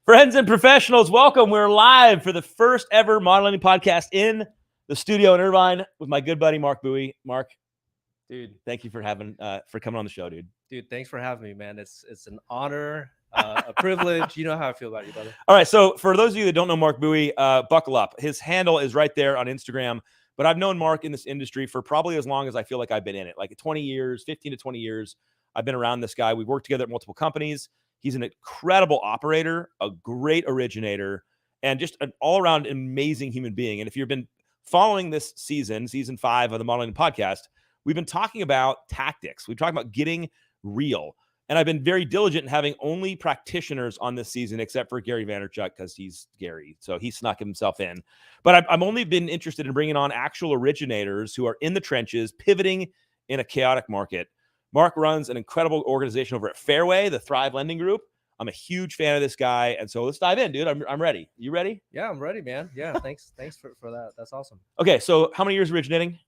Friends and professionals, welcome. We're live for the first ever modeling podcast in the studio in Irvine with my good buddy Marc Bui. Marc, Dude, thank you for coming on the show, dude. thanks for having me, man. It's an honor, a privilege. You know how I feel about you, brother. All right, so for those of you that don't know Marc Bui, buckle up. His handle is right there on Instagram, but I've known Marc in this industry for probably as long as I feel like I've been in it, like 20 years, 15 to 20 years. I've been around this guy. We've worked together at multiple companies. He's an incredible operator, a great originator, and just an all-around amazing human being. And if you've been following this season 5 of the Modeling Podcast, we've been talking about tactics. We've talked about getting real. And I've been very diligent in having only practitioners on this season, except for Gary Vaynerchuk, because he's Gary. So he snuck himself in. But I've only been interested in bringing on actual originators who are in the trenches, pivoting in a chaotic market. Marc runs an incredible organization over at Fairway, the Thrive Lending Group. I'm a huge fan of this guy. And so let's dive in, dude. I'm ready. You ready? Yeah, I'm ready, man. Yeah, thanks for that. That's awesome. Okay, so how many years originating?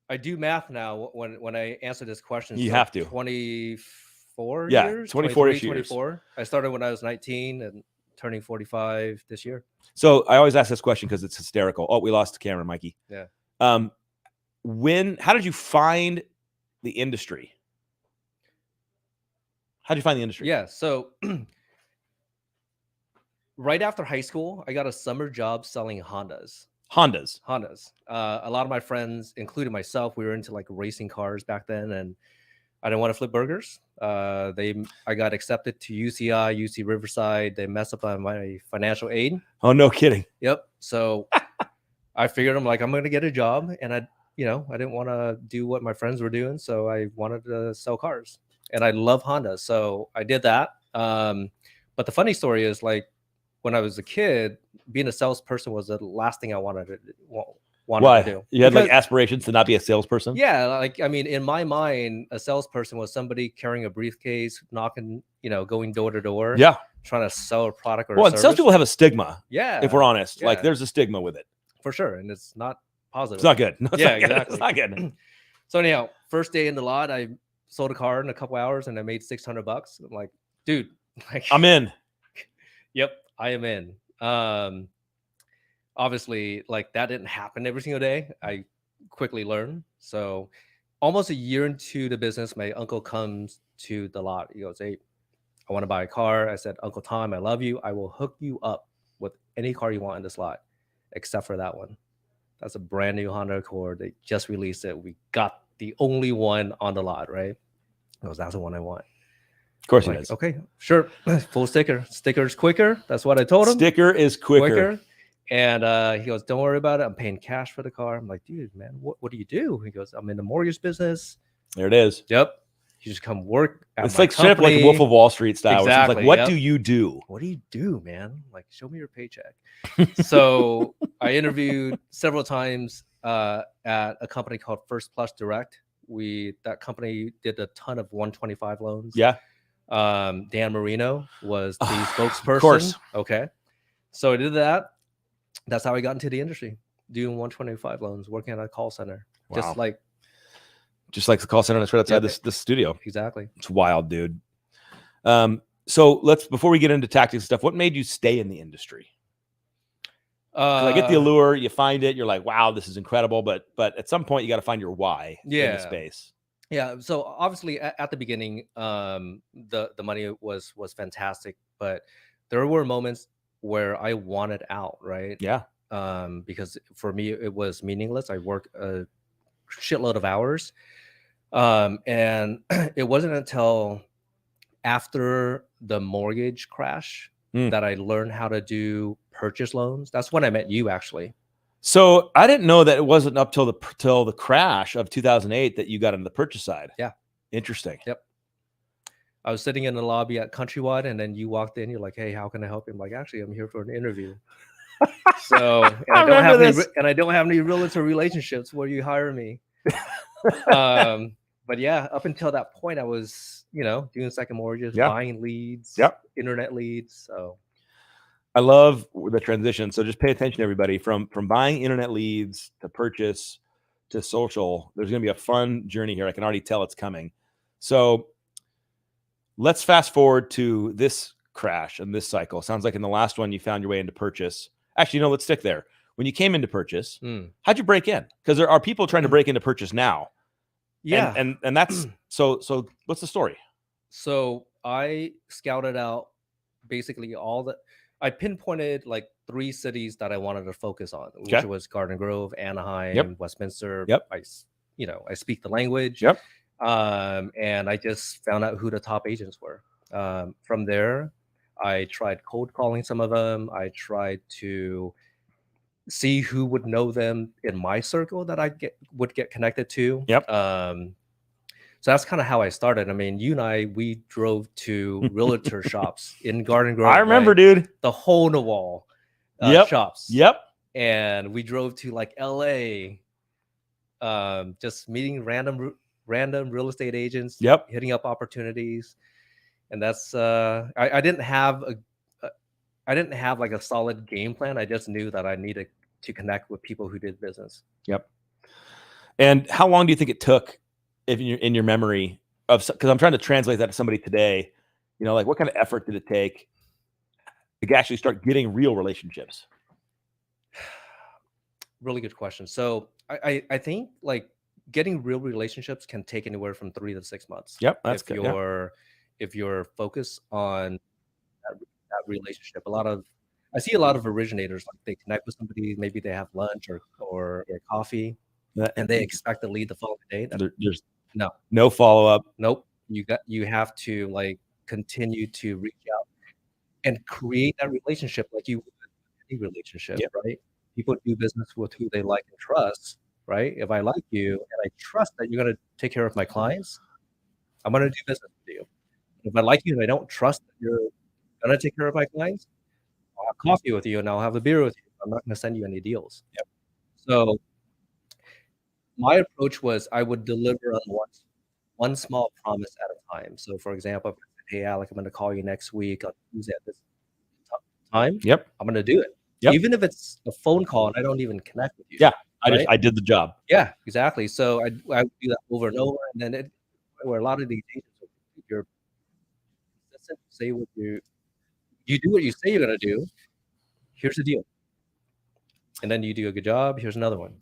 I do math now when I answer this question. You have to. 24 Yeah, years? 24-ish 24. years. I started when I was 19 and turning 45 this year. So I always ask this question because it's hysterical. Oh, we lost Cameron, Mikey. Yeah. How did you find the industry? How'd you find the industry? Yeah, so right after high school, I got a summer job selling Hondas. A lot of my friends, including myself, we were into like racing cars back then, and I didn't want to flip burgers. I got accepted to UCI, UC Riverside. They messed up on my financial aid. Oh, no kidding. Yep. So I figured I'm going to get a job, and I didn't want to do what my friends were doing, so I wanted to sell cars, and I love Honda, so I did that. But the funny story is, like, when I was a kid, being a salesperson was the last thing I wanted to do. You had like aspirations to not be a salesperson? Yeah, like, I mean, in my mind, a salesperson was somebody carrying a briefcase, knocking, going door to door. Yeah. Trying to sell a product or a service. Salespeople have a stigma. Yeah. If we're honest. Yeah. Like, there's a stigma with it. For sure. And it's not positive. It's not good. No, yeah, exactly. It's not good. So anyhow, first day in the lot, I sold a car in a couple hours and I made $600. I'm like, dude, like, I'm in. Yep, I am in. Obviously, like, that didn't happen every single day. I quickly learned. So almost a year into the business, my uncle comes to the lot. He goes, "Hey, I want to buy a car." I said, "Uncle Tom, I love you. I will hook you up with any car you want in this lot, except for that one. That's a brand new Honda Accord. They just released it. We got the only one on the lot, right?" He goes, "That's the one I want." Of course it is. Okay, sure. Full sticker. Sticker's quicker. That's what I told him. Sticker is quicker. And he goes, "Don't worry about it. I'm paying cash for the car." I'm like, "Dude, man, what do you do?" He goes, "I'm in the mortgage business." There it is. Yep. You just come work at it's my like straight up like Wolf of Wall Street style. Exactly. Like, what do you do? What do you do, man? Like, show me your paycheck. So I interviewed several times at a company called First Plus Direct. That company did a ton of 125 loans. Yeah. Dan Marino was the spokesperson. Of course. Okay. So I did that. That's how I got into the industry, doing 125 loans, working at a call center. Wow. Just like the call center that's right outside this studio. Exactly. It's wild, dude. So before we get into tactics and stuff, what made you stay in the industry? I get the allure, you find it, you're like, wow, this is incredible. But at some point you got to find your why in the space. Yeah. So obviously at the beginning, the money was fantastic, but there were moments where I wanted out, right? Yeah. Because for me, it was meaningless. I worked a shitload of hours. And it wasn't until after the mortgage crash that I learned how to do purchase loans. That's when I met you, actually. So I didn't know that it wasn't up till the crash of 2008 that you got into the purchase side. Yeah. Interesting. Yep. I was sitting in the lobby at Countrywide, and then you walked in. You're like, "Hey, how can I help you?" I'm like, "Actually, I'm here for an interview." So I don't have any realtor relationships where you hire me. But yeah, up until that point, I was, doing second mortgages, buying leads, internet leads. So I love the transition. So just pay attention, everybody, from buying internet leads to purchase to social. There's going to be a fun journey here. I can already tell it's coming. So let's fast forward to this crash in this cycle? Sounds like in the last one you found your way into purchase. Actually, no, let's stick there. When you came into purchase, how'd you break in? Because there are people trying to break into purchase now. Yeah. And that's so what's the story? So I scouted out basically I pinpointed like 3 cities that I wanted to focus on, which Okay. was Garden Grove, Anaheim, Yep. Westminster. Yep. I speak the language. Yep. And I just found out who the top agents were. From there, I tried cold calling some of them. I tried to see who would know them in my circle that would get connected to. Yep. So that's kind of how I started. I mean, you and I, we drove to realtor shops in Garden Grove. I remember, right? dude. The hole in the wall shops. Yep. And we drove to like LA, just meeting random real estate agents. Yep. Hitting up opportunities. And that's I didn't have like a solid game plan. I just knew that I needed to connect with people who did business. Yep. And how long do you think it took, if in your memory of, because I'm trying to translate that to somebody today, like what kind of effort did it take to actually start getting real relationships? Really good question. So I think like getting real relationships can take anywhere from 3 to 6 months. Yep, that's good. If you're focused on that relationship. I see a lot of originators, like they connect with somebody, maybe they have lunch or coffee, and they expect to lead the following day. There's no follow-up. Nope. You have to like continue to reach out and create that relationship like you would any relationship, Yep. right? People do business with who they like and trust, right? If I like you and I trust that you're going to take care of my clients, I'm going to do business with you. If I like you and I don't trust that you're going to take care of my clients, I'll have coffee with you and I'll have a beer with you. I'm not going to send you any deals. Yep. So my approach was I would deliver on one small promise at a time. So for example, if I said, hey, Alec, I'm going to call you next week on Tuesday at this time. Yep. I'm going to do it. Yep. Even if it's a phone call and I don't even connect with you. Yeah. Right? I did the job. Yeah, exactly. So I would do that over and over. And then where a lot of these agents, you're consistent, say what you do what you say you're going to do. Here's the deal. And then you do a good job. Here's another one.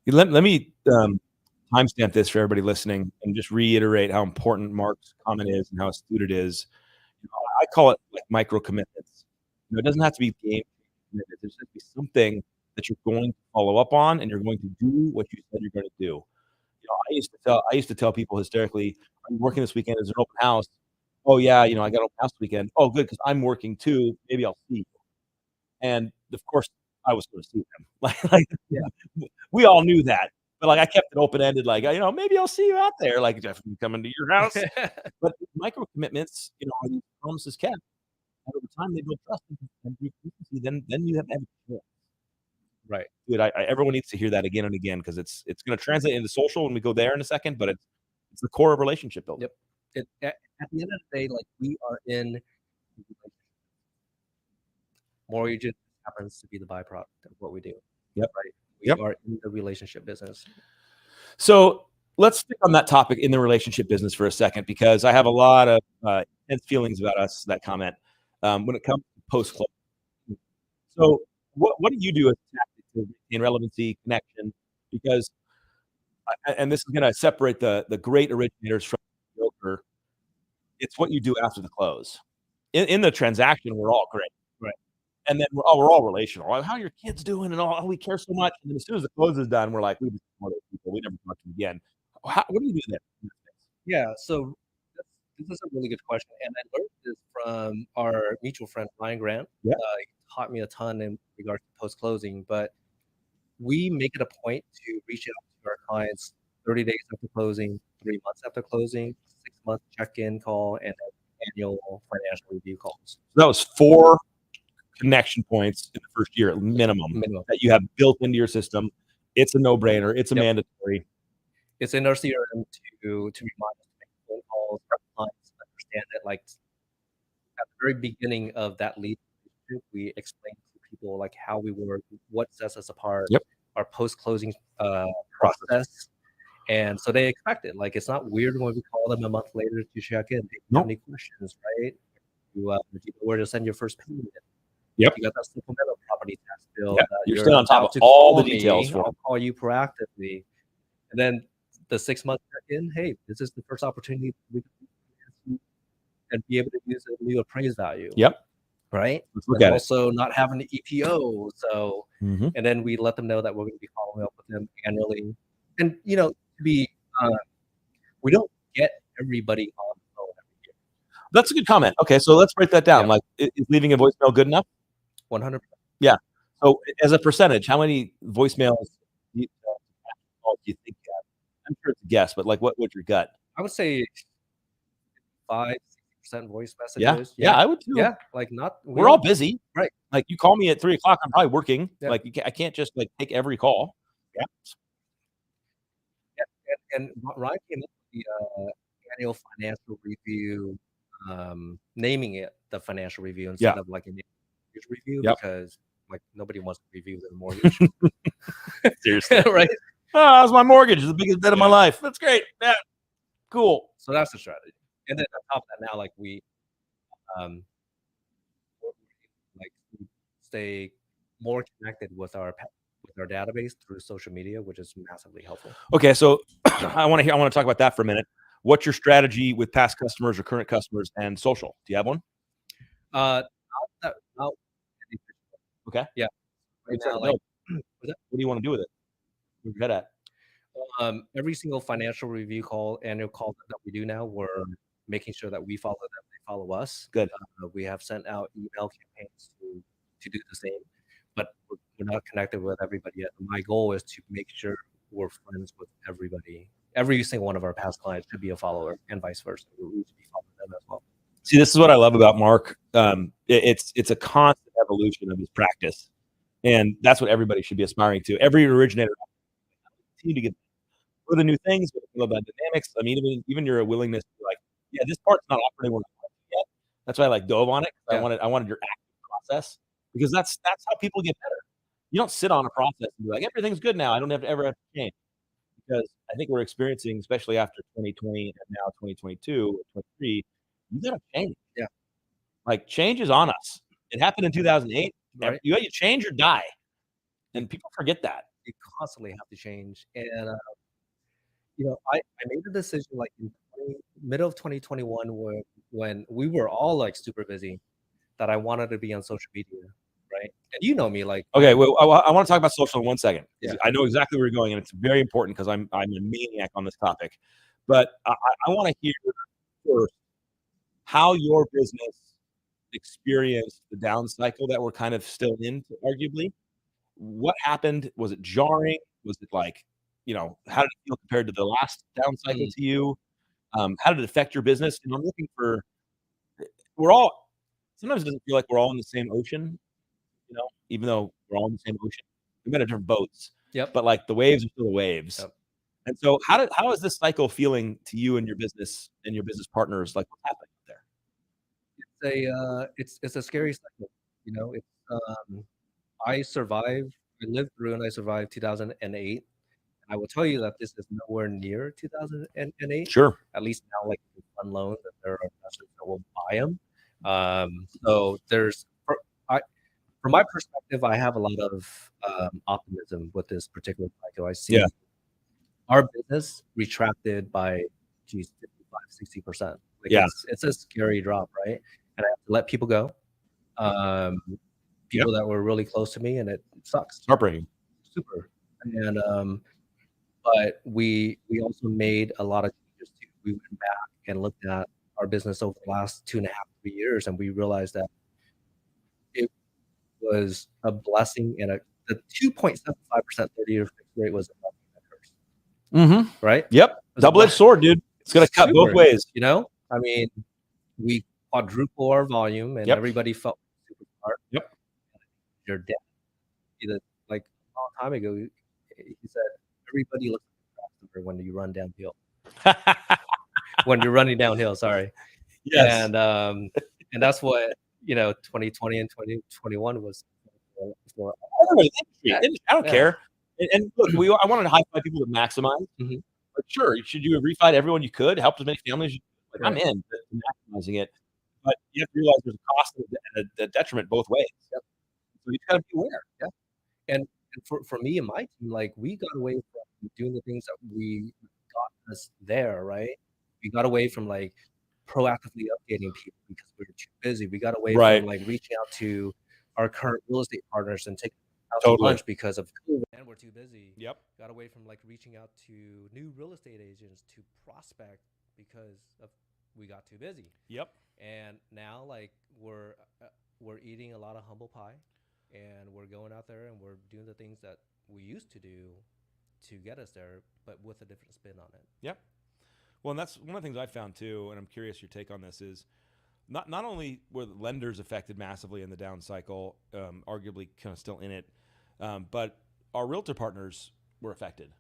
Let me timestamp this for everybody listening and just reiterate how important Marc's comment is and how astute it is. I call it like micro commitments. It doesn't have to be game commitments. There's going to be something that you're going to follow up on, and you're going to do what you said you're going to do. I used to tell people hysterically, I'm working this weekend as an open house. Oh yeah, I got open house weekend. Oh good, because I'm working too. Maybe I'll see you. And of course, I was going to see them. We all knew that, but I kept it open ended. Maybe I'll see you out there. Like Jeff, coming to your house. But micro commitments, are these promises kept? And over time, they build trust and then you have evidence. Right. Dude, everyone needs to hear that again and again, because it's going to translate into social when we go there in a second, but it's the core of relationship building. Yep. At the end of the day, we are in mortgage happens to be the byproduct of what we do. Yep. Right. We are in the relationship business. So let's stick on that topic in the relationship business for a second, because I have a lot of intense feelings about that comment when it comes to post-close. So what do you do as a tactic to gain relevancy, connection? Because, and this is going to separate the great originators from the broker, it's what you do after the close. In the transaction, we're all great. Right. And then we're all relational. How are your kids doing? And all, we care so much. And then as soon as the close is done, we're like, we just ignore those people. We never talk to them again. What do you do there? Yeah. So this is a really good question. And I learned this from our mutual friend, Ryan Grant. Yeah. He taught me a ton in regards to post-closing, but we make it a point to reach out to our clients 30 days after closing, 3 months after closing, 6-month check-in call, and annual financial review calls. So that was 4 connection points in the first year at minimum that you have built into your system. It's a no-brainer. It's a mandatory. It's in our CRM to remind us to make phone calls, our clients understand that at the very beginning of that lead, we explain to people how we work, what sets us apart, our post-closing process. And so they expect it. It's not weird when we call them a month later to check in. They have any questions, right? you do you know where to send your first payment? Yep. You got that supplemental property tax bill. Yep. That You're staying on top about of to all the call details me. for 'em. I'll call you proactively. And then the 6-month check-in, hey, this is the first opportunity we can finance you and be able to use a new appraised value. Yep. Right? Let's look And at it. also not having the EPO. So, Mhm. and then we let them know that we're going to be following up with them annually. And, you know, we don't get everybody on the phone every year. That's a good comment. Okay, so let's break that down. Yeah. Like, is leaving a voicemail good enough? 100%. Yeah. So as a percentage, how many voicemails do you calls do you think you have? I'm sure it's a guess, but like, what's your gut? I would say 5-60% voice Yeah. messages. Yeah, I would too. Yeah. Like not, we We're all don't, busy. right. Like, you call me at 3:00, I'm probably working. Yeah. Like, I can't just, like, take every call. Yeah. Yeah. And Ryan came up with the annual financial review, naming it the financial review instead Yeah. of like a mortgage review Yep. because like nobody wants to review their mortgage. Seriously. Right? Oh, how's my mortgage? It's the biggest debt of my Yeah. life. That's great. Yeah. Cool. So that's the strategy. And then on top of that, now like we like stay more connected with our database through social media, which is massively helpful. Okay, so I want to talk about that for a minute. What's your strategy with past customers or current customers and social? Do you have one? Not Okay. Yeah. Right now, What like, do you want to do with it? Where's your head at? every single financial review call, annual call that we do now, we're making sure that we follow them, they follow us. Good. We have sent out email campaigns to do the same, but we're not connected with everybody yet. My goal is to make sure we're friends with everybody. Every single one of our past clients should be a follower, and vice versa. We should be following them as well. See, this is what I love about Mark. It's a constant evolution of his practice, and that's what everybody should be aspiring to. Every originator continue to get with the new things, with the dynamics. I mean, even your willingness to like, yeah, this part's not operating well yet. That's why I like dove on it. Yeah. I wanted your active process because that's how people get better. You don't sit on a process and be like, everything's good now. I don't ever have to change. Because I think we're experiencing, especially after 2020 and now 2022, 23, you gotta change. Yeah. Like, change is on us. It happened in 2008. Right. You change or die, and people forget that. You constantly have to change. And you know, I made a decision like in middle of 2021 when we were all like super busy that I wanted to be on social media, right? And you know me, like Okay, well, I want to talk about social in 1 second. Yeah. I know exactly where you're going, and it's very important because I'm a maniac on this topic. But I want to hear first how your business experienced the down cycle that we're kind of still in, arguably. What happened? Was it jarring? Was it like, how did it feel compared to the last down cycle to you? How did it affect your business? And I'm looking for, sometimes it doesn't feel like we're all in the same ocean, even though we're all in the same ocean. We've got different boats. Yep. But like the waves are still the waves. Yep. And so how is this cycle feeling to you and your business partners? Like, what's happening there? It's a scary cycle. You know, I lived through and I survived 2008. I will tell you that this is nowhere near 2008. Sure. At least now, like fund loans, that there are investors that will buy them. So from my perspective, I have a lot of optimism with this particular cycle. I see our business retracted by 55-60%. Like it's a scary drop, right? And I have to let people go. People that were really close to me, and it sucks. Heartbreaking. Super. And but we also made a lot of changes too. We went back and looked at our business over the last 2.5-3 years, and we realized that it was a blessing, and the 2.75% 30-year fixed rate was a blessing and a curse. Mm-hmm. Right? Yep. Double-edged sword, dude. It's gonna cut both ways. You know, I mean, we quadruple our volume, and everybody felt super smart. Yep. Your dad, like a long time ago, he said, everybody looks like a customer when you run downhill. When you're running downhill, sorry. Yes. And that's what 2020 and 2021 was for. I don't care. And look, I wanted to high five people to maximize. Mm-hmm. But sure, should you have refied everyone you could, helped as many families? I'm in to maximizing it. but you have to realize there's a cost and a detriment both ways. Yep. So you gotta be aware. Yeah. And for me and my team, like we got away from doing the things that we got us there, right? We got away from like proactively updating people because we were too busy. We got away Right. from like reaching out to our current real estate partners and taking out to Totally. lunch because of COVID and we're too busy. Yep. Got away from like reaching out to new real estate agents to prospect because of we got too busy. Yep. And now like we're eating a lot of humble pie and we're going out there and we're doing the things that we used to do to get us there, but with a different spin on it. Yep. Well, and that's one of the things I found too, and I'm curious your take on this is not only were the lenders affected massively in the down cycle, arguably kind of still in it, but our realtor partners were affected.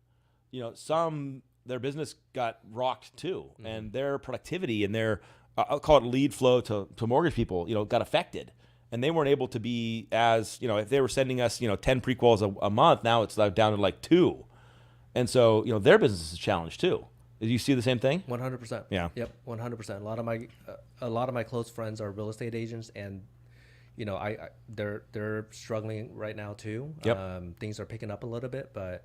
You know, their business got rocked too, and their productivity and their I'll call it lead flow to mortgage people, you know, got affected. And they weren't able to be as, you know, if they were sending us, you know, 10 prequals a month, now it's down to like 2. And so, you know, their business is challenged too. Did you see the same thing? 100%. Yeah. Yep. 100%. A lot of my close friends are real estate agents, and you know, they're struggling right now too. Yep. Things are picking up a little bit, but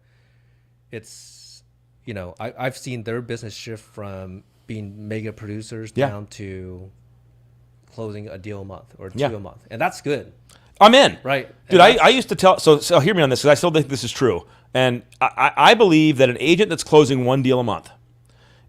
it's, you know, I've seen their business shift from being mega producers down to closing a deal a month or two a month, and that's good. I'm in. Right. Dude, I used to tell, so hear me on this because I still think this is true. And I believe that an agent that's closing 1 deal a month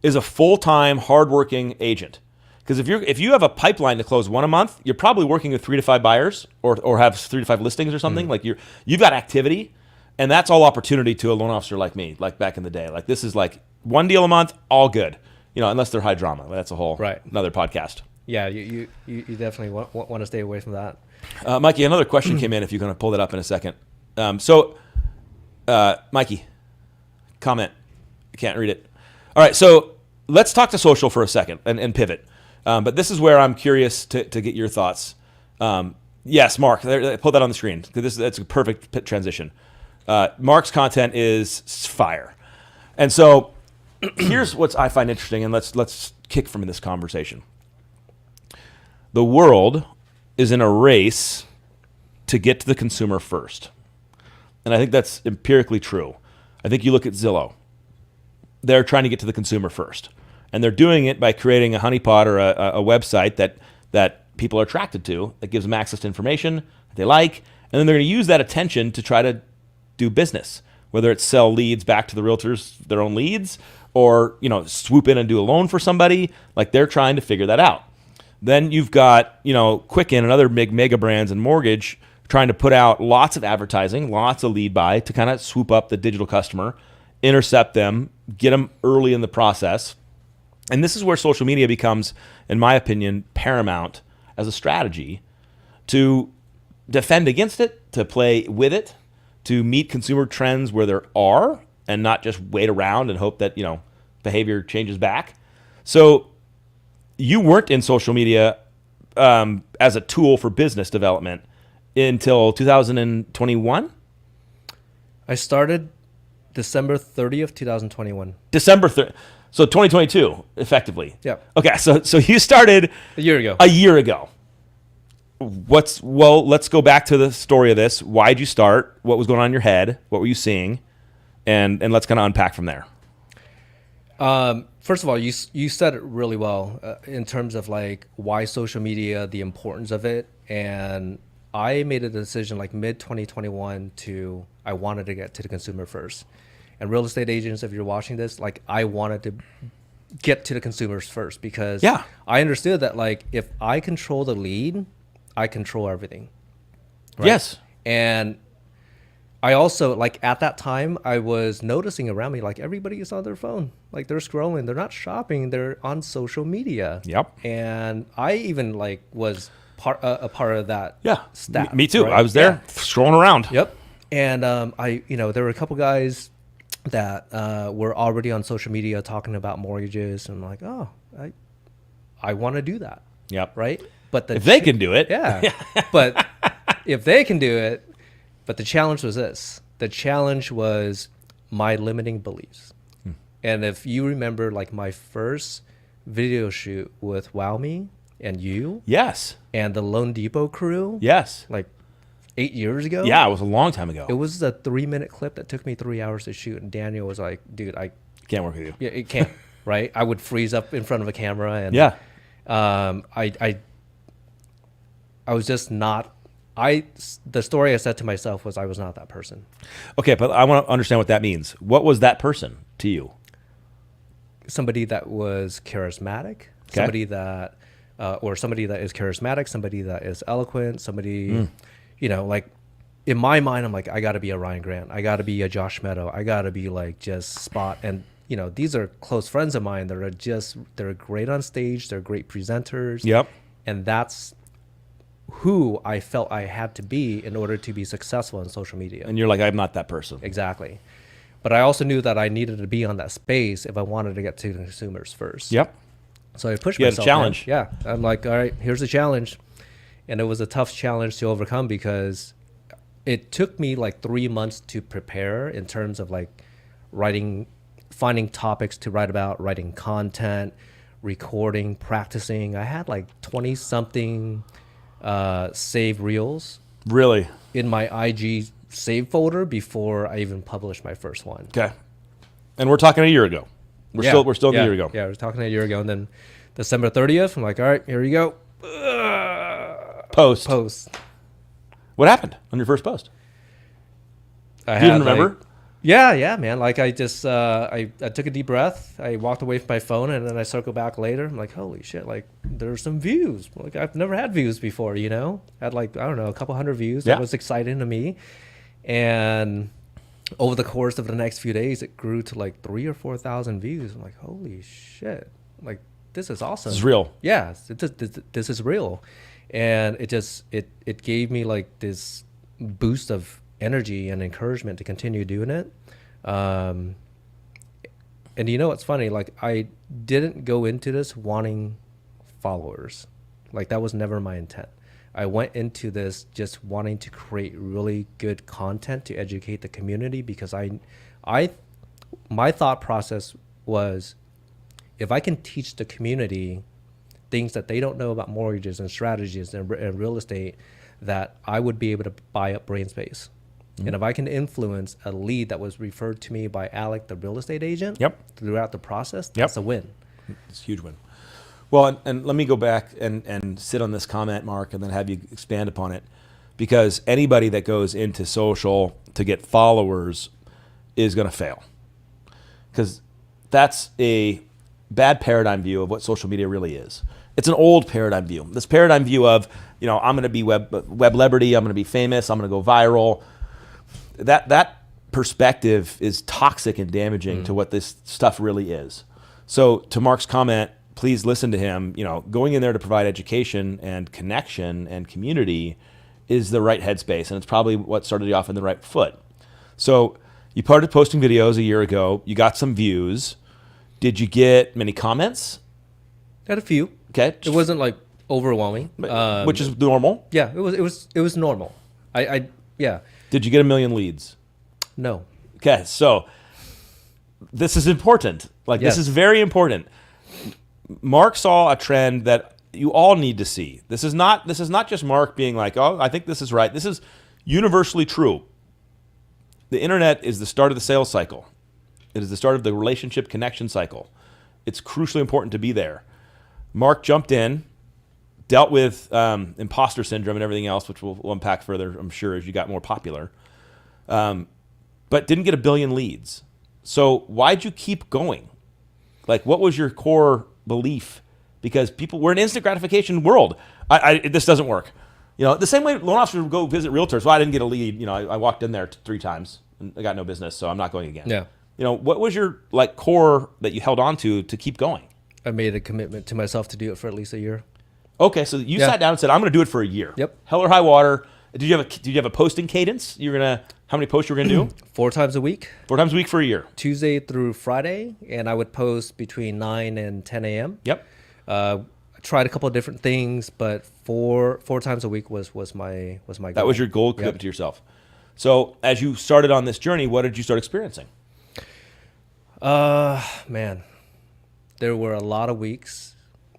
is a full-time, hardworking agent. Because if you have a pipeline to close 1 a month, you're probably working with 3 to 5 buyers or have 3 to 5 listings or something. Like you've got activity, and that's all opportunity to a loan officer like me, like back in the day. Like this is like 1 deal a month, all good. You know, unless they're high drama. That's a whole another podcast. Yeah, you definitely want to stay away from that. Mikey, another question came in if you're going to pull that up in a second. Mikey, comment. I can't read it. All right, so let's talk to social for a second and pivot. But this is where I'm curious to get your thoughts. Yes, Mark, put that on the screen. That's a perfect transition. Mark's content is fire. And so here's what I find interesting, and let's kick from this conversation. The world is in a race to get to the consumer first. And I think that's empirically true. I think you look at Zillow. They're trying to get to the consumer first. And they're doing it by creating a honeypot or a website that people are attracted to, that gives them access to information that they like. And then they're going to use that attention to try to do business, whether it's sell leads back to the realtors, their own leads, or, you know, swoop in and do a loan for somebody. Like they're trying to figure that out. Then you've got, you know, Quicken and other big mega brands in mortgage trying to put out lots of advertising, lots of lead buy to kind of swoop up the digital customer, intercept them, get them early in the process. And this is where social media becomes, in my opinion, paramount as a strategy to defend against it, to play with it, to meet consumer trends where there are and not just wait around and hope that, you know, behavior changes back. So you weren't in social media as a tool for business development until 2021? I started December 30th, 2021. December 30th. So 2022, effectively. Yeah. Okay, so you started a year ago. Well, let's go back to the story of this. Why'd you start? What was going on in your head? What were you seeing? And let's kind of unpack from there. First of all, you said it really well in terms of like why social media, the importance of it. And I made a decision like mid 2021 I wanted to get to the consumer first. And real estate agents, if you're watching this, like I wanted to get to the consumers first because I understood that like if I control the lead, I control everything. Right? Yes. And I also, like at that time, I was noticing around me, like everybody is on their phone. Like they're scrolling, they're not shopping, they're on social media. Yep. And I even like was a part of that. Yeah. Stat, me too. right? I was there scrolling around. Yep. And there were a couple guys that were already on social media talking about mortgages. And I'm like, oh, I want to do that. Yep. Right. But if they can do it. Yeah. But if they can do it, but the challenge was this. The challenge was my limiting beliefs. And if you remember like my first video shoot with Wow Me, and you Yes. and the Lone Depot crew. Yes. Like 8 years ago. Yeah, it was a long time ago. It was a 3-minute clip that took me 3 hours to shoot, and Daniel was like, "Dude, I Can't work with you. yeah, it can't." Right? I would freeze up in front of a camera, and Yeah. I was just not. The story I said to myself was I was not that person. Okay, but I want to understand what that means. What was that person to you? Somebody that was charismatic, somebody that is charismatic, somebody that is eloquent, somebody, you know, like in my mind, I'm like, I got to be a Ryan Grant, I got to be a Josh Meadow, I got to be like just spot. And you know, these are close friends of mine that are they're great on stage, they're great presenters. Yep. And that's who I felt I had to be in order to be successful in social media. And you're like, I'm not that person. Exactly. But I also knew that I needed to be on that space if I wanted to get to consumers first. Yep. So I pushed You had a myself. challenge. Man. Yeah. I'm like, all right, here's a challenge. And it was a tough challenge to overcome because it took me like 3 months to prepare in terms of like finding topics to write about, writing content, recording, practicing. I had like 20 something save reels Really? in my IG save folder before I even published my first one. Okay. And we're talking a year ago. We're still a year ago. Yeah, I was talking a year ago, and then December 30th, I'm like, all right, here you go. Post. What happened on your first post? I Do you even remember? Like, yeah, man. Like I just I took a deep breath. I walked away from my phone, and then I circled back later. I'm like, holy shit! Like there's some views. Like I've never had views before. You know, had like I don't know a couple hundred views. Yeah. That was exciting to me. And over the course of the next few days, it grew to like 3,000 or 4,000 views. I'm like, holy shit! Like this is awesome. This is real. Yeah, this is real, and it gave me like this boost of energy and encouragement to continue doing it. And you know what's funny? Like I didn't go into this wanting followers. Like that was never my intent. I went into this just wanting to create really good content to educate the community because my thought process was if I can teach the community things that they don't know about mortgages and strategies and real estate, that I would be able to buy up brain space. Mm-hmm. And if I can influence a lead that was referred to me by Alec, the real estate agent, throughout the process, that's a win. It's a huge win. Well, and let me go back and sit on this comment, Mark, and then have you expand upon it. Because anybody that goes into social to get followers is going to fail. Because that's a bad paradigm view of what social media really is. It's an old paradigm view. This paradigm view of, you know, I'm going to be web celebrity, I'm going to be famous, I'm going to go viral. That perspective is toxic and damaging to what this stuff really is. So to Mark's comment, please listen to him. You know, going in there to provide education and connection and community is the right headspace, and it's probably what started you off in the right foot. So you started posting videos a year ago. You got some views. Did you get many comments? Got a few. Okay, it wasn't like overwhelming, which is normal. Yeah, it was normal. Yeah. Did you get 1 million leads? No. Okay, so this is important. Like This is very important. Mark saw a trend that you all need to see. This is not just Mark being like, oh, I think this is right. This is universally true. The internet is the start of the sales cycle. It is the start of the relationship connection cycle. It's crucially important to be there. Mark jumped in, dealt with imposter syndrome and everything else, which we'll unpack further, I'm sure, as you got more popular, but didn't get 1 billion leads. So why'd you keep going? Like, what was your core belief? Because we're an instant gratification world. This doesn't work. You know, the same way loan officers would go visit realtors. Well, I didn't get a lead. You know, I walked in there 3 times and I got no business, so I'm not going again. Yeah. You know, what was your like core that you held on to keep going? I made a commitment to myself to do it for at least a year. Okay, so you sat down and said, "I'm going to do it for a year." Yep. Hell or high water. Did you have a posting cadence? How many posts you were going to do? 4 times a week. 4 times a week for a year. Tuesday through Friday, and I would post between 9 and 10 a.m. Yep. I tried a couple of different things, but four times a week was my goal. That was your goal commitment to yourself. So as you started on this journey, what did you start experiencing? Man, there were a lot of weeks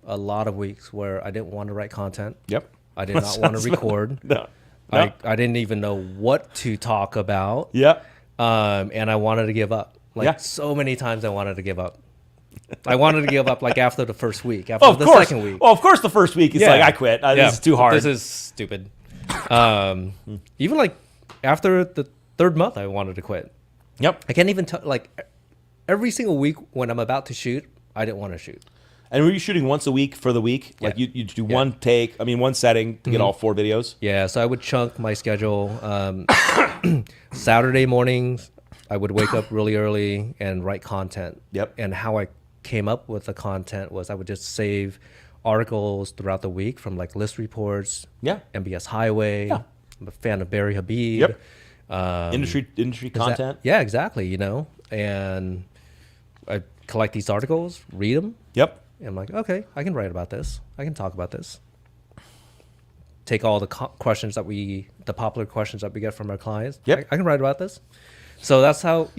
a lot of weeks where I didn't want to write content. Yep. I did not want to record. No. I didn't even know what to talk about. Yep. And I wanted to give up. Like so many times I wanted to give up. I wanted to give up like after the first week, after the second week. Well, of course, the first week is like, I quit. This is too hard. This is stupid. Even like after the third month, I wanted to quit. Yep. I can't even like every single week when I'm about to shoot, I didn't want to shoot. And were you shooting once a week for the week? Like you do one take, one setting to get all 4 videos? Yeah, so I would chunk my schedule. Saturday mornings, I would wake up really early and write content. Yep. And how I came up with the content was I would just save articles throughout the week from like list reports. Yeah. MBS Highway. Yeah. I'm a fan of Barry Habib. Yep. Industry content. Yeah, exactly. You know, and I collect these articles, read them. Yep. And I'm like, okay, I can write about this. I can talk about this. Take all the questions the popular questions that we get from our clients. Yep. I can write about this. So that's how,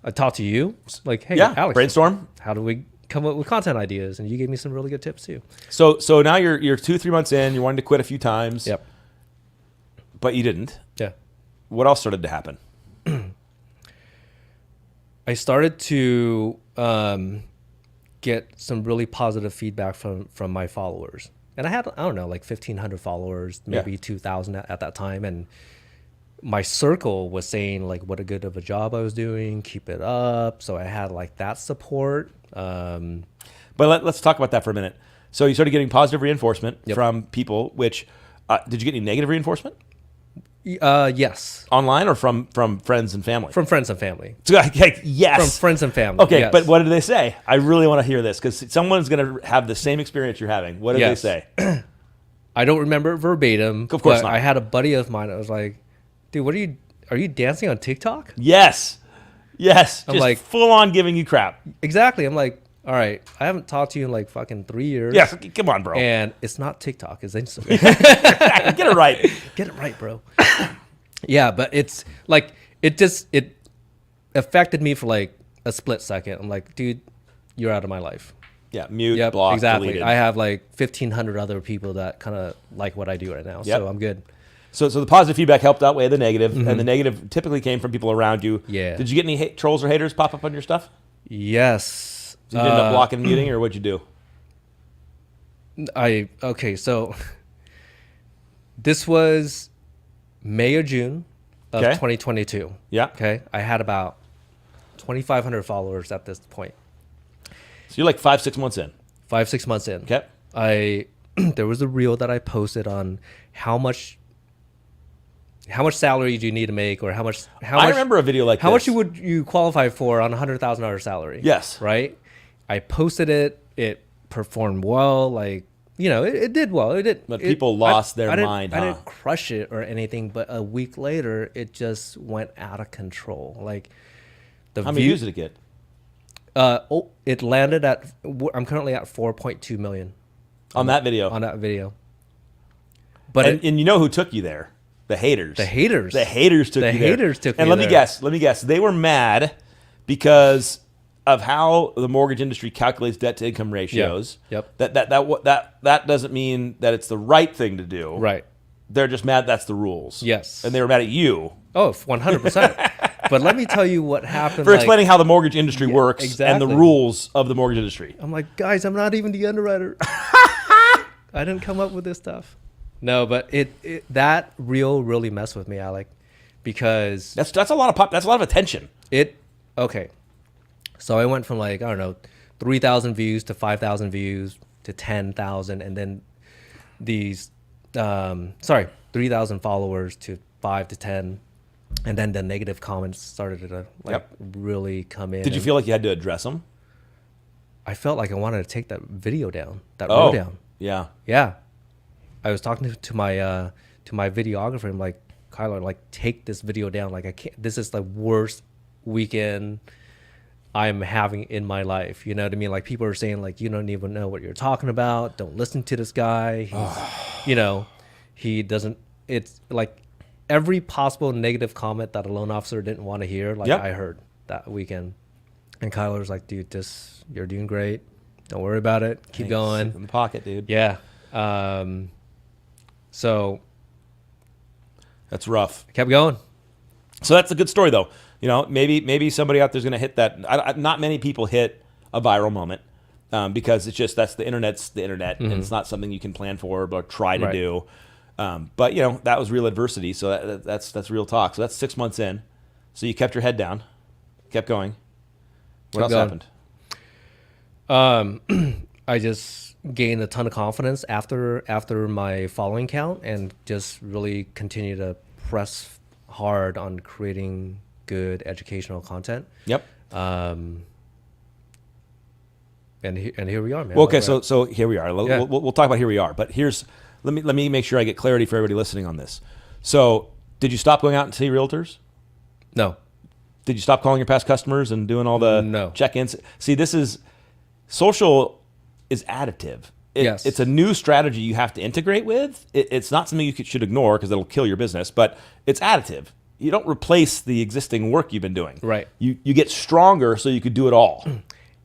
I talked to you. Like, hey, Alex, brainstorm. How do we come up with content ideas? And you gave me some really good tips too. So now you're 2-3 months in. You wanted to quit a few times. Yep. But you didn't. Yeah. What else started to happen? I started to get some really positive feedback from my followers. And I had, I don't know, like 1,500 followers, maybe 2,000 at that time. And my circle was saying like what a good of a job I was doing, keep it up. So I had like that support. But let's talk about that for a minute. So you started getting positive reinforcement from people, which, did you get any negative reinforcement? Yes. Online or from friends and family? From friends and family. So, yes. From friends and family. Okay, yes. But what did they say? I really want to hear this because someone's going to have the same experience you're having. What did they say? I don't remember it verbatim. Of course not. I had a buddy of mine. I was like, dude, are you dancing on TikTok? Yes. Yes. I'm just like, full on giving you crap. Exactly. I'm like, all right, I haven't talked to you in like fucking 3 years. Yeah, come on, bro. And it's not TikTok, it's Instagram. Get it right. Get it right, bro. Yeah, but it's like it affected me for like a split second. I'm like, dude, you're out of my life. Yeah, mute, block, exactly. deleted. I have like 1,500 other people that kind of like what I do right now, so I'm good. So the positive feedback helped outweigh the negative, and the negative typically came from people around you. Yeah. Did you get any trolls or haters pop up on your stuff? Yes. Did you end up blocking and muting, or what'd you do? Okay, so this was May or June of 2022. Yeah. Okay. I had about 2,500 followers at this point. So you're like 5-6 months in. 5-6 months in. Okay. There was a reel that I posted on how much salary do you need to make, or how much I remember a video like how this. much would you qualify for on $100,000 salary? Yes. Right. I posted it. It performed well. Like, it did well. It did. But people lost their mind. I didn't crush it or anything. But a week later, it just went out of control. Like how many views did it get? It landed at. I'm currently at 4.2 million on that video. On that video. But and you know who took you there? The haters. The haters. The haters took you there. The haters took and me let there. me guess. They were mad because of how the mortgage industry calculates debt to income ratios. Yep. That doesn't mean that it's the right thing to do. Right. They're just mad that's the rules. Yes. And they were mad at you. Oh, 100%. But let me tell you what happened. For explaining how the mortgage industry works and the rules of the mortgage industry. I'm like, guys, I'm not even the underwriter. I didn't come up with this stuff. No, but that reel really messed with me, Alec, because that's a lot of attention. Okay. So I went from like, I don't know, 3,000 views to 5,000 views to 10,000, and then 3,000 followers to 5 to 10, and then the negative comments started to really come in. Did you feel like you had to address them? I felt like I wanted to take that video down, that reel down. Yeah. Yeah. I was talking to my videographer. I'm like, Kyler, like, take this video down. Like, I can't. This is the worst weekend I'm having in my life. You know what I mean? Like, people are saying like, you don't even know what you're talking about. Don't listen to this guy. He's, he doesn't. It's like every possible negative comment that a loan officer didn't want to hear. Like I heard that weekend, and Kyler was like, dude, you're doing great. Don't worry about it. Keep going. In the pocket, dude. Yeah. So That's rough. I kept going. So that's a good story, though. You know, maybe somebody out there's going to hit that. Not many people hit a viral moment because it's just that's the internet's the internet, and it's not something you can plan for or try to do. But you know, that was real adversity. So that's real talk. So that's 6 months in. So you kept your head down, kept going. What else happened? I just gained a ton of confidence after my following count, and just really continue to press hard on creating good educational content. Yep. And here we are, man. Well, okay, so here we are. We'll talk about here we are. But let me make sure I get clarity for everybody listening on this. So, did you stop going out and see realtors? No. Did you stop calling your past customers and doing all the check-ins? See, social is additive. Yes. It's a new strategy you have to integrate with. It's not something you should ignore because it'll kill your business, but it's additive. You don't replace the existing work you've been doing. Right. You get stronger so you could do it all.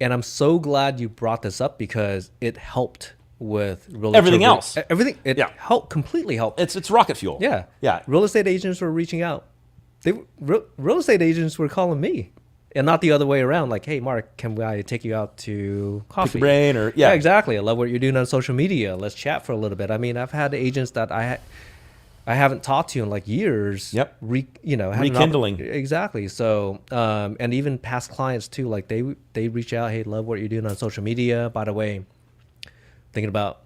And I'm so glad you brought this up because it helped with everything else. Everything. It helped, completely helped. It's rocket fuel. Yeah. Yeah. Real estate agents were reaching out. Real estate agents were calling me, and not the other way around. Like, hey, Mark, can I take you out to coffee? Pick your brain, or yeah, exactly. I love what you're doing on social media. Let's chat for a little bit. I mean, I've had agents that I haven't talked to in like years. Yep. Rekindling. Exactly. So, and even past clients too. Like they reach out. Hey, love what you're doing on social media. By the way, thinking about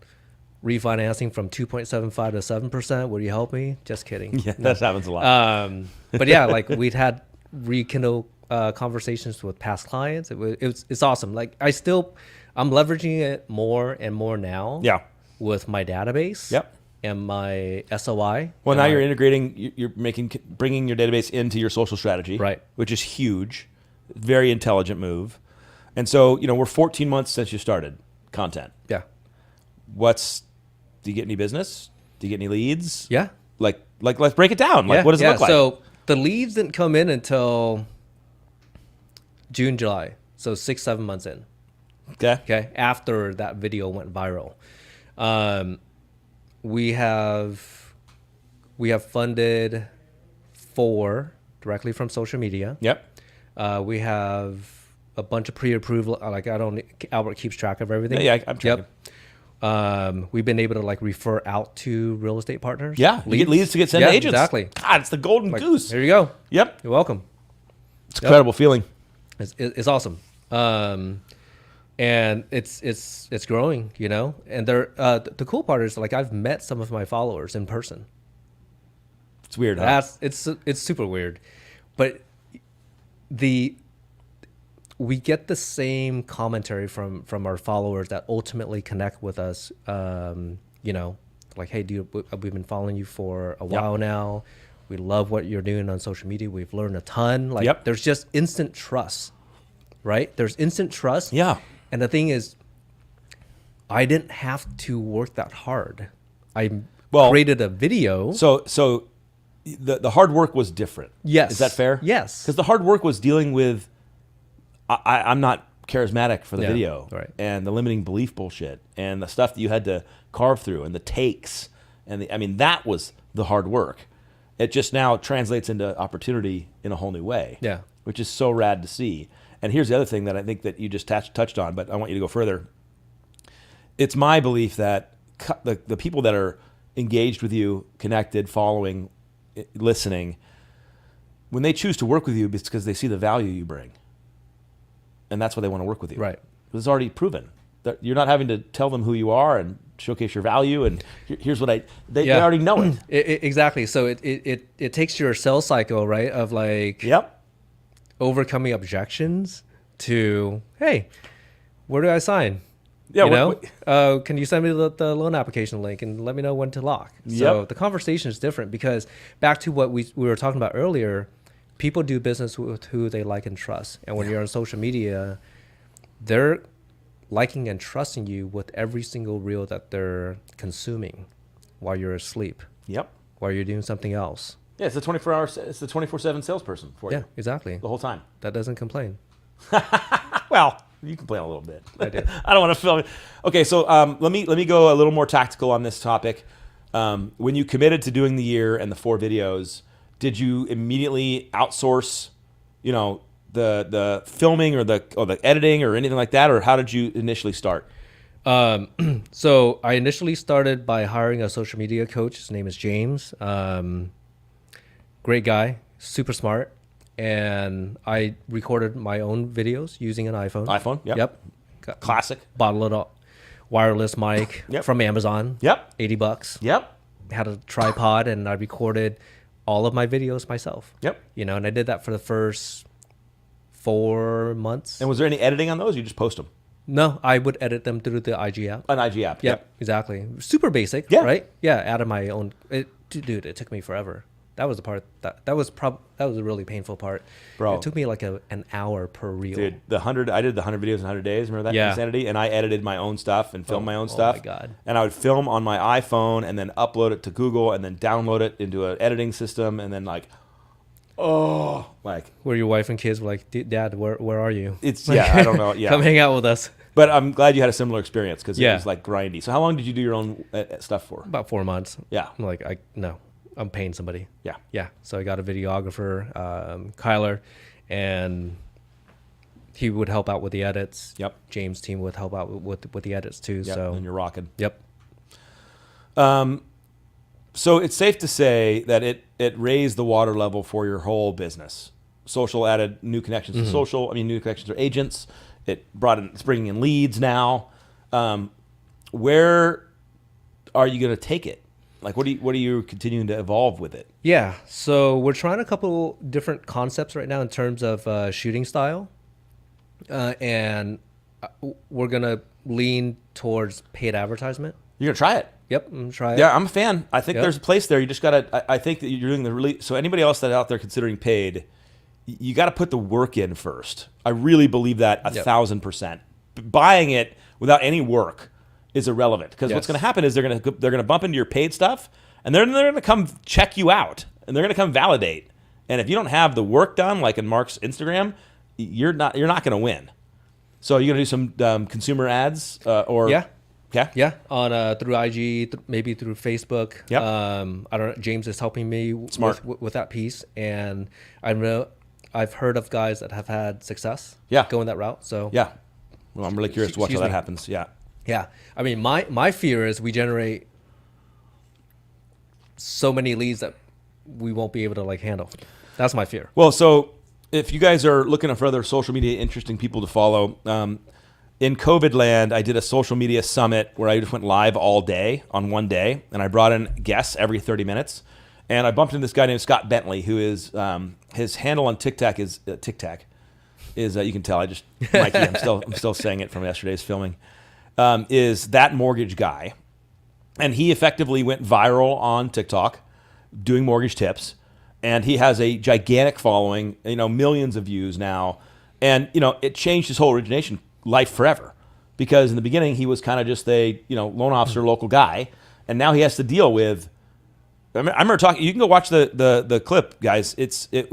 refinancing from 2.75 to 7%. Would you help me? Just kidding. Yeah, that happens a lot. But yeah, like we'd had rekindle conversations with past clients. It's awesome. Like I'm leveraging it more and more now. Yeah. With my database. Yep. And my SOI. Well, now you're integrating. You're bringing your database into your social strategy. Right. Which is huge. Very intelligent move. And so we're 14 months since you started content. Yeah. Do you get any business? Do you get any leads? Yeah. Like let's break it down. Like, what does it look like? So the leads didn't come in until June, July. So 6-7 months in. Okay. After that video went viral. We have funded 4 directly from social media. Yep. We have a bunch of pre-approval. Like Albert keeps track of everything. Yeah, I'm tracking. Yep. We've been able to like refer out to real estate partners. Yeah, you get leads to send to agents. Exactly. God, it's the golden goose. There you go. Yep. You're welcome. It's an incredible feeling. It's awesome. And it's growing, and the cool part is like I've met some of my followers in person. It's weird. Huh? It's super weird, but we get the same commentary from our followers that ultimately connect with us. Like, hey, dude, we've been following you for a while now. We love what you're doing on social media. We've learned a ton. Like, there's just instant trust, right? There's instant trust. Yeah. And the thing is, I didn't have to work that hard. I created a video. So the hard work was different. Yes. Is that fair? Yes. Because the hard work was dealing with, I'm not charismatic for the video. Right. And the limiting belief bullshit and the stuff that you had to carve through and the takes. And that was the hard work. It just now translates into opportunity in a whole new way. Yeah. Which is so rad to see. And here's the other thing that I think that you just touched on, but I want you to go further. It's my belief that the people that are engaged with you, connected, following, listening, when they choose to work with you, it's because they see the value you bring. And that's why they want to work with you. Right. It's already proven. You're not having to tell them who you are and showcase your value. And here's what they already know it. Exactly. So it takes your sales cycle, right, of like overcoming objections to, hey, where do I sign? Yeah, can you send me the loan application link and let me know when to lock? So the conversation is different because back to what we were talking about earlier, people do business with who they like and trust. And when you're on social media, they're liking and trusting you with every single reel that they're consuming while you're asleep. Yep. While you're doing something else. Yeah, it's the 24-hour, it's the 24/7 salesperson for you. Yeah, exactly. The whole time. That doesn't complain. Well, You can play a little bit. I do. I don't want to film it. Okay, so let me go a little more tactical on this topic. When you committed to doing the year and the 4 videos, did you immediately outsource, the filming or the editing or anything like that, or how did you initially start? So I initially started by hiring a social media coach. His name is James. Great guy, super smart. And I recorded my own videos using an iPhone. iPhone, Yep. Classic. Bottle it up. Wireless mic Yep. from Amazon. Yep. $80. Yep. Had a tripod and I recorded all of my videos myself. Yep. And I did that for the first 4 months. And was there any editing on those? Or you just post them? No, I would edit them through the IG app. An IG app. Yep, exactly. Super basic, Yeah. right? Yeah, out of my own. Dude, it took me forever. That was the part that was a really painful part. Bro. It took me like an hour per reel. Dude, I did the 100 videos in 100 days. Remember that Yeah. insanity? And I edited my own stuff and filmed my own stuff. Oh my God. And I would film on my iPhone and then upload it to Google and then download it into an editing system and then Where your wife and kids were like, Dad, where are you? it's I don't know. Yeah. Come hang out with us. But I'm glad you had a similar experience because it Yeah. was like grindy. So how long did you do your own stuff for? About 4 months. Yeah. I'm like, I'm paying somebody. Yeah. Yeah. So I got a videographer, Kyler, and he would help out with the edits. Yep. James' team would help out with the edits too. Yep. So And you're rocking. Yep. So it's safe to say that it raised the water level for your whole business. Social added new connections to social. I mean, new connections to agents. It's bringing in leads now. Where are you going to take it? Like, what are you continuing to evolve with it? Yeah. So we're trying a couple different concepts right now in terms of shooting style, and we're gonna lean towards paid advertisement. You're going to try it. Yep. I'm try it. Yeah, I'm a fan. I think Yep. there's a place there. You just got to, I think that you're doing the really, so anybody else that out there considering paid, you got to put the work in first. I really believe that 1,000%. Buying it without any work is irrelevant because what's Yes. going to happen is they're going to bump into your paid stuff and they're going to come check you out and they're going to come validate. And if you don't have the work done, like in Marc's Instagram, you're not going to win. So you're going to do some consumer ads or Yeah. Okay. Yeah, on through IG, maybe through Facebook. Yep. I don't know. James is helping me Smart. with that piece, and I know I've heard of guys that have had success. Yeah. Going that route. So Yeah. Well, I'm really curious to watch how Excuse that me. happens. Yeah. yeah. I mean, my fear is we generate so many leads that we won't be able to like handle. That's my fear. Well, so if you guys are looking for other social media interesting people to follow, in COVID land, I did a social media summit where I just went live all day on one day, and I brought in guests every 30 minutes. And I bumped into this guy named Scott Bentley, who is his handle on TikTok is you can tell I just Mikey, I'm still saying it from yesterday's filming, is that mortgage guy, and he effectively went viral on TikTok doing mortgage tips, and he has a gigantic following, millions of views now, and it changed his whole origination life forever, because in the beginning he was kind of just a loan officer local guy, and now he has to deal with. I remember talking. You can go watch the clip, guys. He had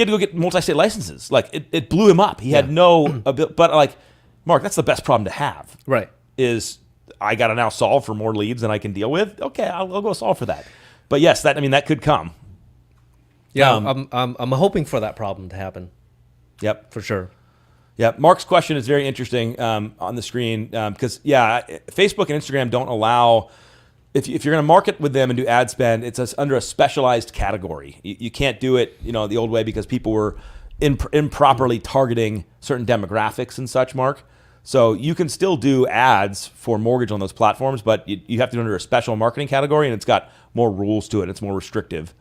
to go get multi-state licenses. Like it blew him up. He had no ability. But like, Marc, that's the best problem to have. Right. Is I got to now solve for more leads than I can deal with. Okay, I'll go solve for that. But yes, that could come. Yeah. I'm hoping for that problem to happen. Yep. For sure. Yeah, Marc's question is very interesting on the screen because, Facebook and Instagram don't allow, if you're going to market with them and do ad spend, it's under a specialized category. You can't do it, the old way because people were improperly targeting certain demographics and such, Marc. So you can still do ads for mortgage on those platforms, but you have to do it under a special marketing category, and it's got more rules to it. It's more restrictive.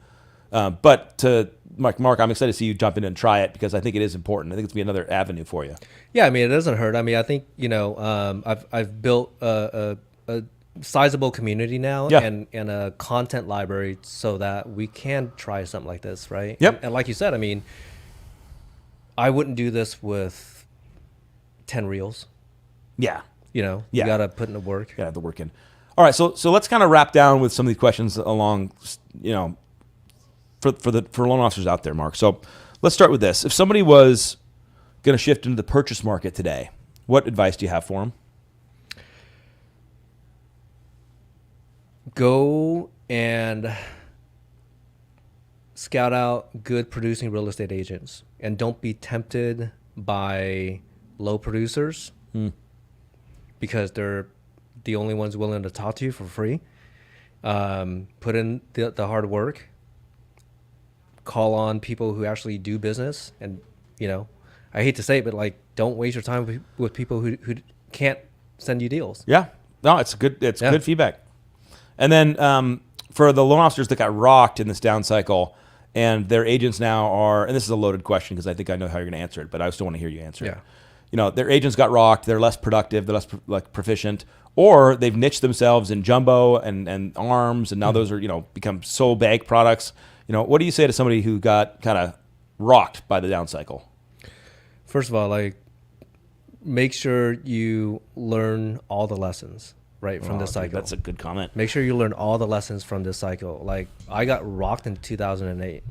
But to Marc, I'm excited to see you jump in and try it because I think it is important. I think it's going to be another avenue for you. Yeah, I mean, it doesn't hurt. I mean, I think I've built a sizable community now and a content library so that we can try something like this, right? Yep. And like you said, I mean, I wouldn't do this with 10 reels. Yeah. You Yeah. got to put in the work. Got to have the work in. All right, so let's kind of wrap down with some of these questions along, for loan officers out there, Marc. So let's start with this. If somebody was going to shift into the purchase market today. What advice do you have for them? Go and scout out good producing real estate agents, and don't be tempted by low producers because they're the only ones willing to talk to you for free. Put in the hard work, call on people who actually do business. And, you know, I hate to say it, but like, don't waste your time with people who can't send you deals. Yeah. No, it's good feedback. And then for the loan officers that got rocked in this down cycle, and their agents now are, and this is a loaded question because I think I know how you're going to answer it, but I still want to hear you answer it. You know, their agents got rocked, they're less productive, they're less proficient, or they've niched themselves in jumbo and arms, and now those are, you know, become sole bank products. You know, what do you say to somebody who got kind of rocked by the down cycle? First of all, like, make sure you learn all the lessons, right, from this cycle. That's a good comment. Make sure you learn all the lessons from this cycle. Like, I got rocked in 2008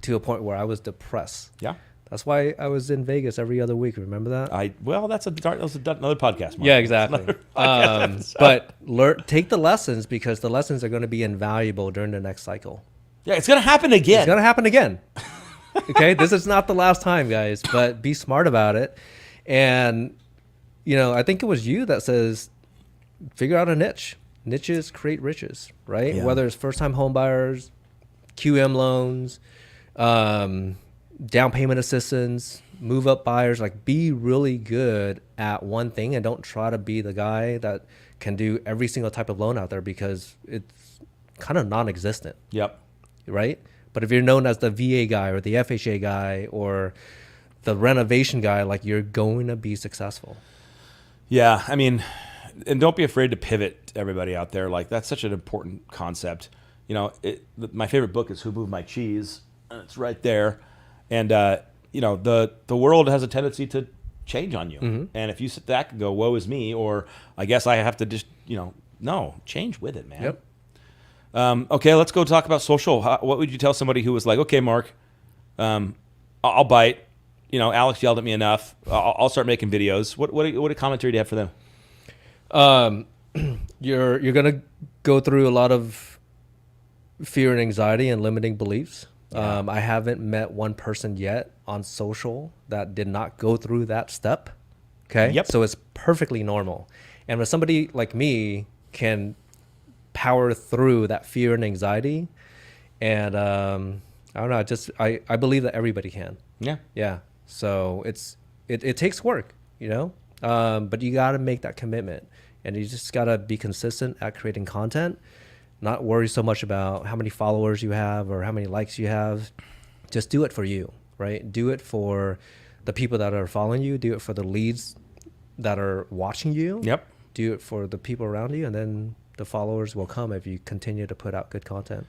to a point where I was depressed. Yeah. That's why I was in Vegas every other week. Remember that? That's another podcast. Mark. Yeah, exactly. But take the lessons, because the lessons are going to be invaluable during the next cycle. Yeah, it's going to happen again. It's going to happen again. Okay, this is not the last time, guys. But be smart about it. And, you know, I think it was you that says, figure out a niche. Niches create riches, right? Yeah. Whether it's first-time home buyers, QM loans, down payment assistance, move up buyers. Like, be really good at one thing, and don't try to be the guy that can do every single type of loan out there, because it's kind of non-existent. Yep. Right? But if you're known as the VA guy or the FHA guy or the renovation guy, like, you're going to be successful. Yeah, I mean, and don't be afraid to pivot, everybody out there. Like, that's such an important concept. You know, my favorite book is Who Moved My Cheese? And it's right there. And, you know, the world has a tendency to change on you. Mm-hmm. And if you sit back and go, woe is me, or I guess I have to just, you know, no, change with it, man. Yep. Okay, let's go talk about social. What would you tell somebody who was like, okay, Mark, I'll bite. You know, Alex yelled at me enough. I'll start making videos. What commentary do you have for them? You're gonna go through a lot of fear and anxiety and limiting beliefs. Yeah. I haven't met one person yet on social that did not go through that step. Okay. Yep. So it's perfectly normal. And when somebody like me can power through that fear and anxiety, and I don't know, I believe that everybody can. Yeah. Yeah. So it takes work, you know, but you got to make that commitment, and you just got to be consistent at creating content, not worry so much about how many followers you have or how many likes you have. Just do it for you, right? Do it for the people that are following you. Do it for the leads that are watching you. Yep. Do it for the people around you, and then the followers will come if you continue to put out good content.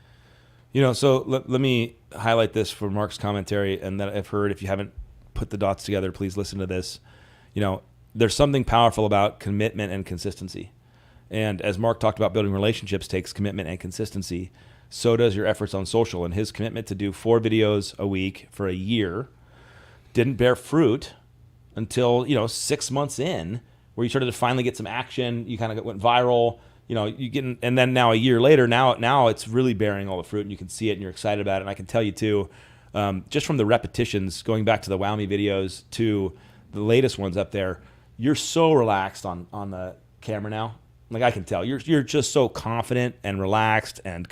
You know, so let me highlight this for Mark's commentary, and that I've heard. If you haven't put the dots together, please listen to this. You know, there's something powerful about commitment and consistency. And as Mark talked about, building relationships takes commitment and consistency. So does your efforts on social. And his commitment to do 4 videos a week for a year didn't bear fruit until, you know, 6 months in, where you started to finally get some action. You kind of went viral. You know, and then now a year later, now it's really bearing all the fruit, and you can see it, and you're excited about it. And I can tell you too, just from the repetitions, going back to the Wow Me videos to the latest ones up there, you're so relaxed on the camera now. Like, I can tell you're just so confident and relaxed and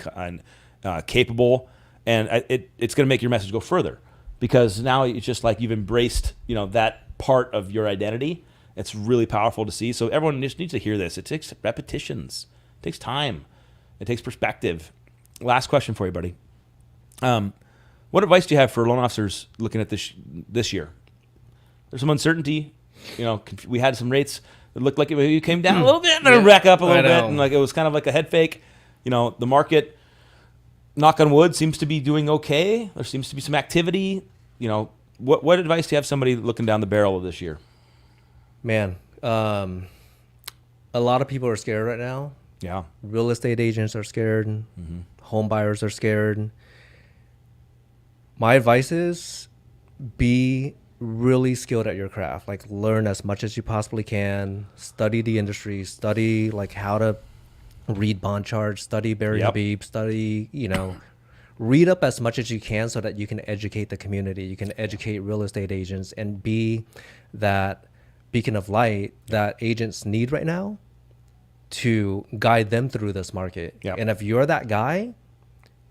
capable, and it's going to make your message go further, because now it's just like you've embraced, you know, that part of your identity. It's really powerful to see. So everyone just needs to hear this. It takes repetitions. It takes time. It takes perspective. Last question for you, buddy. What advice do you have for loan officers looking at this year? There's some uncertainty. You know, we had some rates that looked like it came down a little bit and then back up a little bit, and like it was kind of like a head fake. You know, the market, knock on wood, seems to be doing okay. There seems to be some activity. You know, what advice do you have somebody looking down the barrel of this year? Man, a lot of people are scared right now. Yeah. Real estate agents are scared. Mm-hmm. Home buyers are scared. My advice is be really skilled at your craft. Like learn as much as you possibly can, study the industry, study like how to read bond charts, study Barry Yep. Habib, study, read up as much as you can so that you can educate the community. You can educate real estate agents and be that beacon of light that agents need right now to guide them through this market. Yep. And if you're that guy,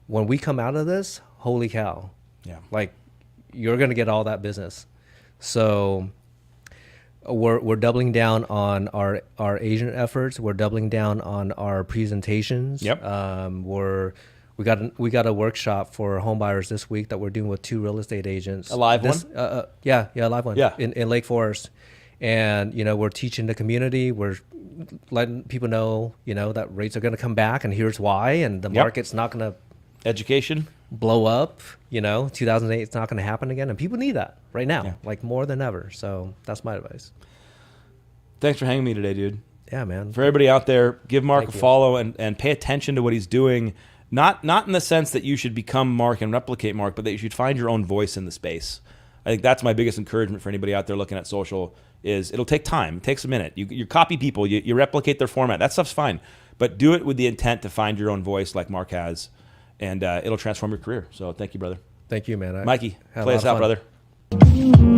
when we come out of this, holy cow. Yeah. Like you're going to get all that business. So we're doubling down on our agent efforts. We're doubling down on our presentations. Yep. We got a workshop for home buyers this week that we're doing with 2 real estate agents. A live one? Yeah, a live one. Yeah. In Lake Forest. And, we're teaching the community. We're letting people know, that rates are going to come back and here's why. And the market's not going to Education. blow up. 2008 it's not going to happen again. And people need that right now, like more than ever. So that's my advice. Thanks for hanging with me today, dude. Yeah, man. For everybody out there, give Marc Thank a you. follow and pay attention to what he's doing. Not in the sense that you should become Marc and replicate Marc, but that you should find your own voice in the space. I think that's my biggest encouragement for anybody out there looking at social is it'll take time. It takes a minute. You copy people. You replicate their format. That stuff's fine. But do it with the intent to find your own voice like Marc has, and it'll transform your career. So thank you, brother. Thank you, man. Mikey, had a play lot us of out, fun. brother.